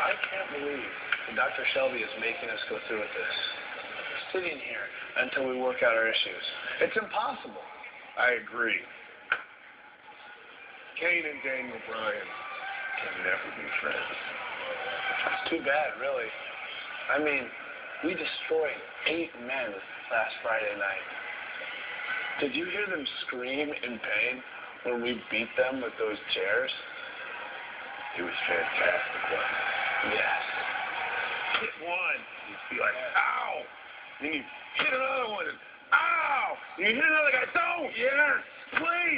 I can't believe that Dr. Shelby is making us go through with this. Sitting here until we work out our issues. It's impossible. I agree. Kane and Daniel Bryan can never be friends. It's too bad, really. I mean, we destroyed 8 men last Friday night. Did you hear them scream in pain when we beat them with those chairs? It was fantastic, wasn't it? Yes. Hit one, you'd be like, ow! Then you hit another one, and ow! And you hit another guy, don't! Yes, please!